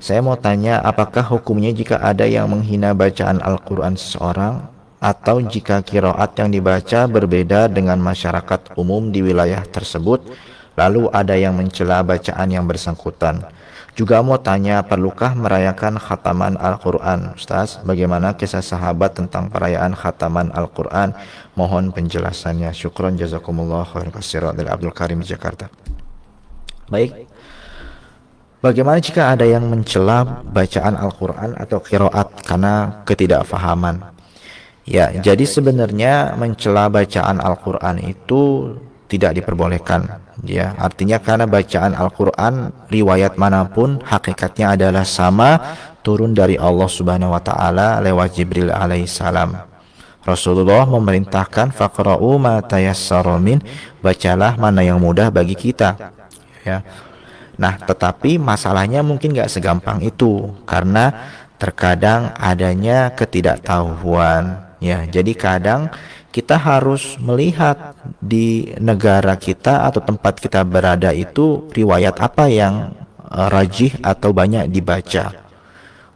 Saya mau tanya, apakah hukumnya jika ada yang menghina bacaan Al-Quran seseorang, atau jika qiraat yang dibaca berbeda dengan masyarakat umum di wilayah tersebut, lalu ada yang mencela bacaan yang bersangkutan? Juga mau tanya, perlukah merayakan khataman Al-Quran? Ustaz, bagaimana kisah sahabat tentang perayaan khataman Al-Quran? Mohon penjelasannya. Syukron, jazakumullah khairan katsiran. Dari Abdul Karim, Jakarta. Baik, bagaimana jika ada yang mencela bacaan Al-Quran atau qiraat karena ketidakfahaman? Ya, jadi sebenarnya mencela bacaan Al-Quran itu tidak diperbolehkan. Ya, artinya karena bacaan Al-Quran riwayat manapun hakikatnya adalah sama, turun dari Allah Subhanahu wa taala lewat Jibril alaihissalam. Rasulullah memerintahkan faqra'u ma tayassara min, bacalah mana yang mudah bagi kita. Ya. Nah, tetapi masalahnya mungkin nggak segampang itu karena terkadang adanya ketidaktahuan. Ya, jadi kadang kita harus melihat di negara kita atau tempat kita berada itu riwayat apa yang rajih atau banyak dibaca.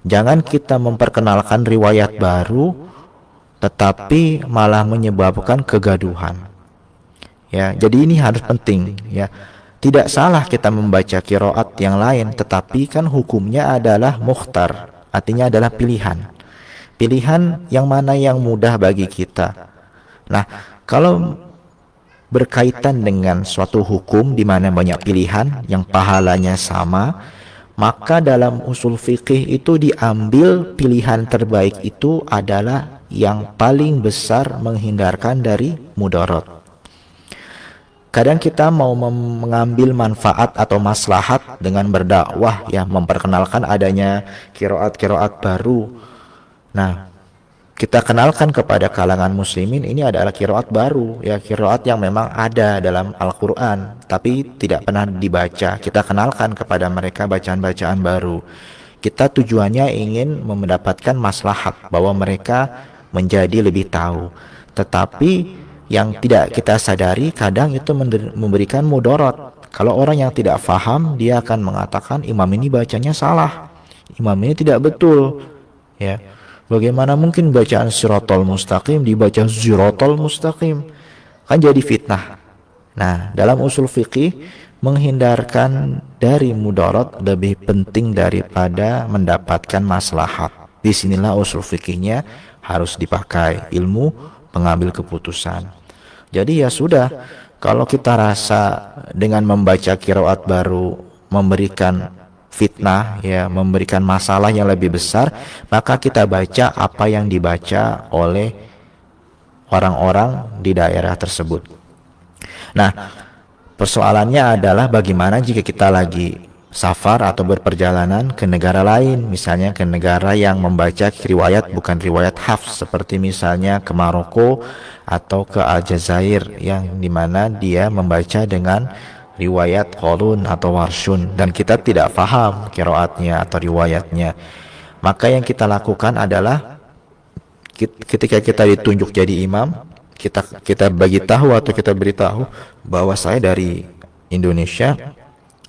Jangan kita memperkenalkan riwayat baru tetapi malah menyebabkan kegaduhan. Ya, jadi ini harus penting ya. Tidak salah kita membaca qiraat yang lain, tetapi kan hukumnya adalah mukhtar, artinya adalah pilihan. Pilihan yang mana yang mudah bagi kita. Nah, kalau berkaitan dengan suatu hukum di mana banyak pilihan yang pahalanya sama, maka dalam usul fikih itu diambil pilihan terbaik itu adalah yang paling besar menghindarkan dari mudarat. Kadang kita mau mengambil manfaat atau maslahat dengan berdakwah, ya, memperkenalkan adanya qiraat-qiraat baru. Nah, kita kenalkan kepada kalangan muslimin ini adalah qiraat baru, ya, qiraat yang memang ada dalam Al-Quran tapi tidak pernah dibaca. Kita kenalkan kepada mereka bacaan-bacaan baru. Kita tujuannya ingin mendapatkan maslahat bahwa mereka menjadi lebih tahu. Tetapi yang tidak kita sadari kadang itu memberikan mudarat. Kalau orang yang tidak faham, dia akan mengatakan imam ini bacanya salah, imam ini tidak betul, ya. Bagaimana mungkin bacaan siratal mustaqim dibaca ziratal mustaqim? Kan jadi fitnah. Nah, dalam usul fikih menghindarkan dari mudarat lebih penting daripada mendapatkan maslahat. Disinilah usul fikihnya harus dipakai, ilmu pengambil keputusan. Jadi ya sudah, kalau kita rasa dengan membaca qiraat baru memberikan fitnah, ya, memberikan masalah yang lebih besar, maka kita baca apa yang dibaca oleh orang-orang di daerah tersebut. Nah, persoalannya adalah bagaimana jika kita lagi safar atau berperjalanan ke negara lain, misalnya ke negara yang membaca riwayat bukan riwayat hafs, seperti misalnya ke Maroko atau ke Aljazair yang dimana dia membaca dengan riwayat qalun atau warshun dan kita tidak paham qiraatnya atau riwayatnya. Maka yang kita lakukan adalah ketika kita ditunjuk jadi imam, kita bagi tahu atau kita beritahu bahwa saya dari Indonesia,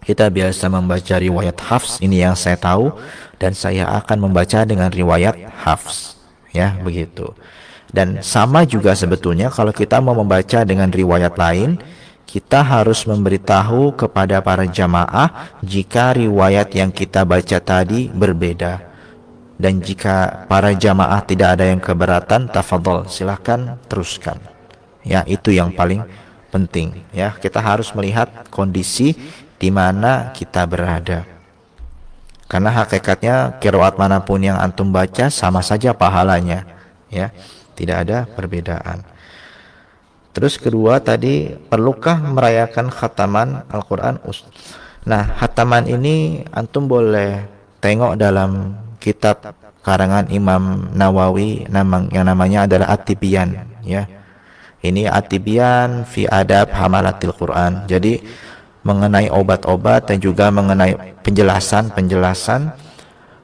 kita biasa membaca riwayat hafs, ini yang saya tahu, dan saya akan membaca dengan riwayat hafs, ya, begitu. Dan sama juga sebetulnya kalau kita mau membaca dengan riwayat lain, kita harus memberitahu kepada para jamaah jika riwayat yang kita baca tadi berbeda. Dan jika para jamaah tidak ada yang keberatan, tafadhol, silahkan teruskan. Ya, itu yang paling penting, ya. Kita harus melihat kondisi di mana kita berada. Karena hakikatnya qiraat manapun yang antum baca sama saja pahalanya, ya. Tidak ada perbedaan. Terus kedua tadi, perlukah merayakan khataman Al-Quran? Nah, khataman ini antum boleh tengok dalam kitab karangan Imam Nawawi yang namanya adalah At-Tibyan, ya. Ini At-Tibyan fi adab hamalatil Quran. Jadi mengenai obat-obat dan juga mengenai penjelasan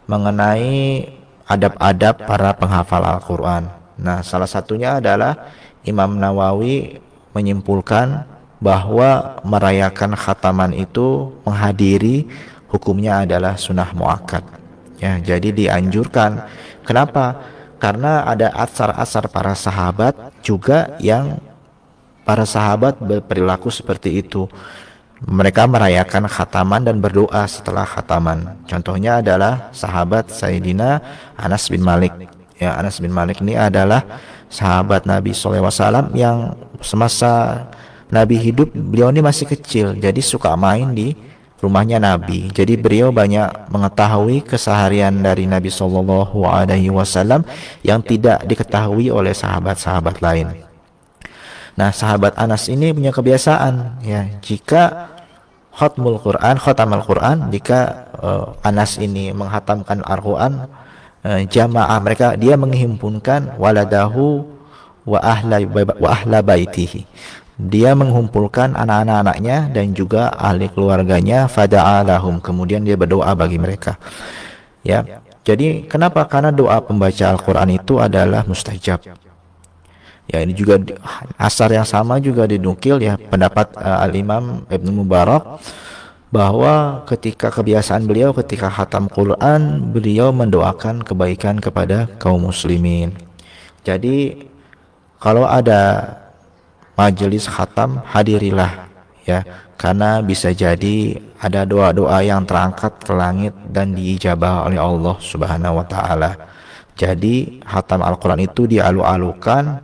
mengenai adab-adab para penghafal Al-Quran. Nah, salah satunya adalah Imam Nawawi menyimpulkan bahwa merayakan khataman itu menghadiri hukumnya adalah sunnah muakkad. Ya, jadi dianjurkan. Kenapa? Karena ada asar-asar para sahabat juga yang para sahabat berperilaku seperti itu. Mereka merayakan khataman dan berdoa setelah khataman. Contohnya adalah sahabat Sayyidina Anas bin Malik. Ya, Anas bin Malik ini adalah sahabat Nabi SAW yang semasa Nabi hidup, beliau ini masih kecil, jadi suka main di rumahnya Nabi. Jadi beliau banyak mengetahui keseharian dari Nabi SAW yang tidak diketahui oleh sahabat-sahabat lain. Nah, sahabat Anas ini punya kebiasaan, ya, jika khotamul Quran, jika Anas ini menghatamkan Al-Quran, jamaah mereka, dia menghimpunkan waladahu wa ahla baitihi. Dia mengumpulkan anak-anaknya dan juga ahli keluarganya, fada'alahum, kemudian dia berdoa bagi mereka. Ya. Jadi kenapa? Karena doa pembaca Al-Quran itu adalah mustajab. Ya, ini juga asar yang sama juga dinukil, ya, pendapat Al-Imam Ibnu Mubarak, bahwa ketika kebiasaan beliau ketika khatam Quran, beliau mendoakan kebaikan kepada kaum muslimin. Jadi kalau ada majelis khatam, hadirilah, ya, karena bisa jadi ada doa-doa yang terangkat ke langit dan diijabah oleh Allah Subhanahu wa taala. Jadi khatam Al-Quran itu dialu-alukan,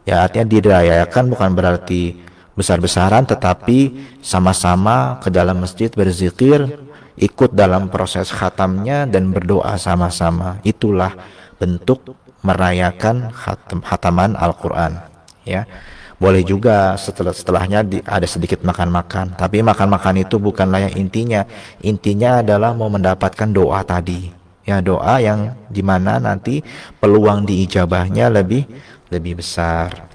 ya, artinya dirayakan, bukan berarti besar-besaran, tetapi sama-sama ke dalam masjid berzikir, ikut dalam proses khatamnya dan berdoa sama-sama. Itulah bentuk merayakan khataman Al-Quran, ya. Boleh juga setelahnya ada sedikit makan-makan, tapi makan-makan itu bukanlah yang intinya. Intinya adalah mau mendapatkan doa tadi, ya, doa yang dimana nanti peluang diijabahnya lebih besar.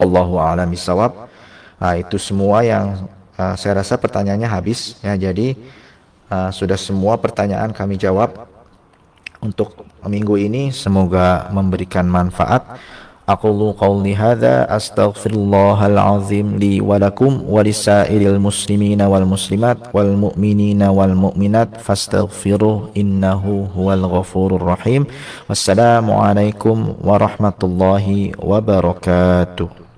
Allahu a'lam bishawab. Nah, itu semua yang saya rasa pertanyaannya habis, ya. Jadi sudah semua pertanyaan kami jawab untuk minggu ini, semoga memberikan manfaat. Aqulu qawli hadza astaghfirullahal azim li wa lakum wa lisairil muslimina wal muslimat wal mu'minina wal mu'minat fastaghfiruh innahu huwal ghafurur rahim. Wassalamu alaikum warahmatullahi wabarakatuh.